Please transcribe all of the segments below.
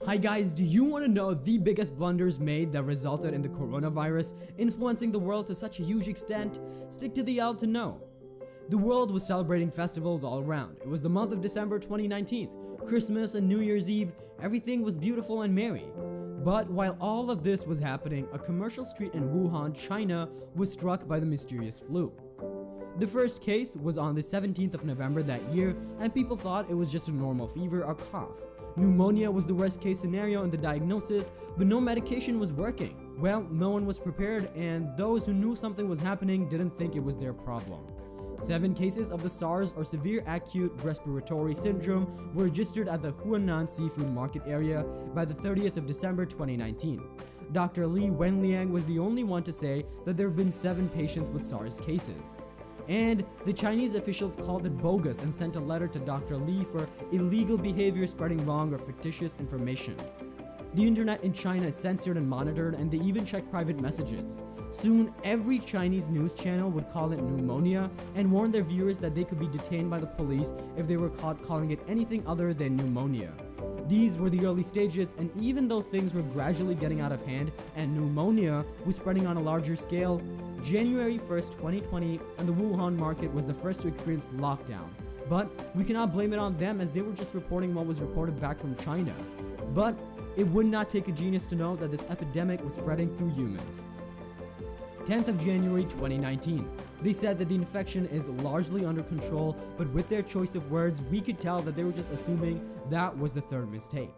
Hi guys, do you want to know the biggest blunders made that resulted in the coronavirus influencing the world to such a huge extent? Stick to the L to know. The world was celebrating festivals all around. It was the month of December 2019. Christmas and New Year's Eve, everything was beautiful and merry. But while all of this was happening, a commercial street in Wuhan, China was struck by the mysterious flu. The first case was on the 17th of November that year, and people thought it was just a normal fever or cough. Pneumonia was the worst case scenario in the diagnosis, but no medication was working. Well, no one was prepared, and those who knew something was happening didn't think it was their problem. 7 cases of the SARS or severe acute respiratory syndrome were registered at the Hua Nan Seafood Market area by the 30th of December 2019. Dr. Li Wenliang was the only one to say that there have been 7 patients with SARS cases. And the Chinese officials called it bogus and sent a letter to Dr. Li for illegal behavior spreading wrong or fictitious information. The internet in China is censored and monitored, and they even check private messages. Soon, every Chinese news channel would call it pneumonia and warn their viewers that they could be detained by the police if they were caught calling it anything other than pneumonia. These were the early stages, and even though things were gradually getting out of hand and pneumonia was spreading on a larger scale, January 1st, 2020, and the Wuhan market was the first to experience lockdown. But we cannot blame it on them, as they were just reporting what was reported back from China. But it would not take a genius to know that this epidemic was spreading through humans. 10th of January 2019. They said that the infection is largely under control, but with their choice of words, we could tell that they were just assuming that was the third mistake.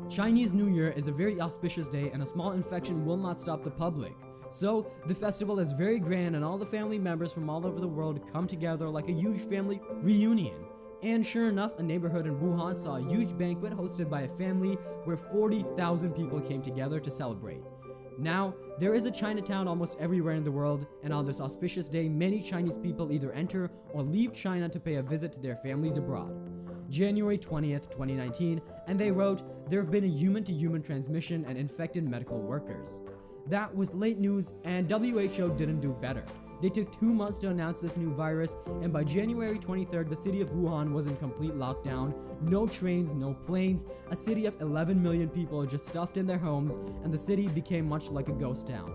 Chinese New Year is a very auspicious day, and a small infection will not stop the public. So, the festival is very grand, and all the family members from all over the world come together like a huge family reunion. And sure enough, a neighborhood in Wuhan saw a huge banquet hosted by a family where 40,000 people came together to celebrate. Now, there is a Chinatown almost everywhere in the world, and on this auspicious day, many Chinese people either enter or leave China to pay a visit to their families abroad. January 20th, 2019, and they wrote, "There have been a human-to-human transmission and infected medical workers." That was late news, and WHO didn't do better. They took 2 months to announce this new virus, and by January 23rd, the city of Wuhan was in complete lockdown. No trains, no planes, a city of 11 million people just stuffed in their homes, and the city became much like a ghost town.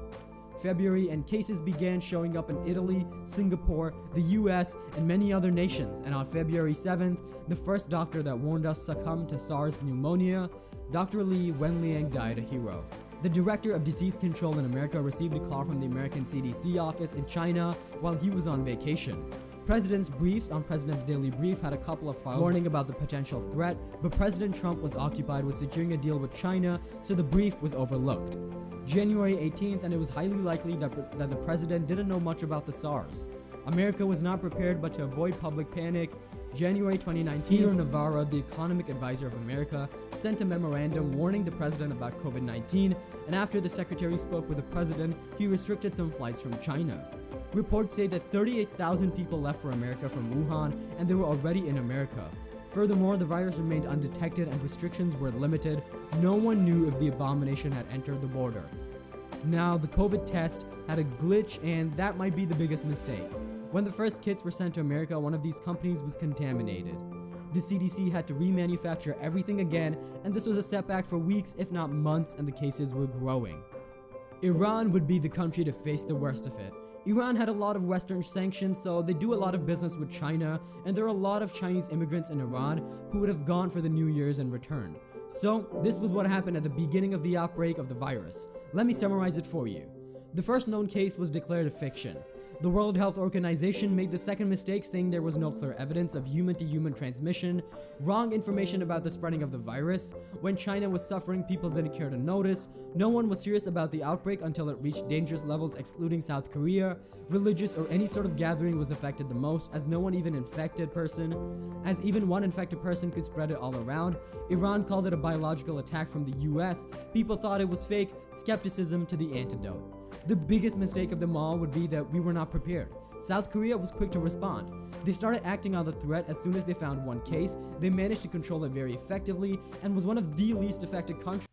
February, and cases began showing up in Italy, Singapore, the US, and many other nations, and on February 7th, the first doctor that warned us succumbed to SARS pneumonia. Dr. Li Wenliang died a hero. The director of disease control in America received a call from the American CDC office in China while he was on vacation. President's briefs on President's Daily Brief had a couple of files warning about the potential threat, but President Trump was occupied with securing a deal with China, so the brief was overlooked. January 18th, and it was highly likely that the president didn't know much about the SARS. America was not prepared, but to avoid public panic, January 2019, Peter Navarro, the economic advisor of America, sent a memorandum warning the president about COVID-19, and after the secretary spoke with the president, he restricted some flights from China. Reports say that 38,000 people left for America from Wuhan, and they were already in America. Furthermore, the virus remained undetected and restrictions were limited. No one knew if the abomination had entered the border. Now, the COVID test had a glitch, and that might be the biggest mistake. When the first kits were sent to America, one of these companies was contaminated. The CDC had to remanufacture everything again, and this was a setback for weeks, if not months, and the cases were growing. Iran would be the country to face the worst of it. Iran had a lot of Western sanctions, so they do a lot of business with China, and there are a lot of Chinese immigrants in Iran who would have gone for the New Year's and returned. So, this was what happened at the beginning of the outbreak of the virus. Let me summarize it for you. The first known case was declared a fiction. The World Health Organization made the second mistake, saying there was no clear evidence of human-to-human transmission, wrong information about the spreading of the virus. When China was suffering, people didn't care to notice. No one was serious about the outbreak until it reached dangerous levels, excluding South Korea. Religious or any sort of gathering was affected the most, as no one even infected person, as even one infected person could spread it all around. Iran called it a biological attack from the US. People thought it was fake. Skepticism to the antidote. The biggest mistake of them all would be that we were not prepared. South Korea was quick to respond. They started acting on the threat as soon as they found one case. They managed to control it very effectively and was one of the least affected countries.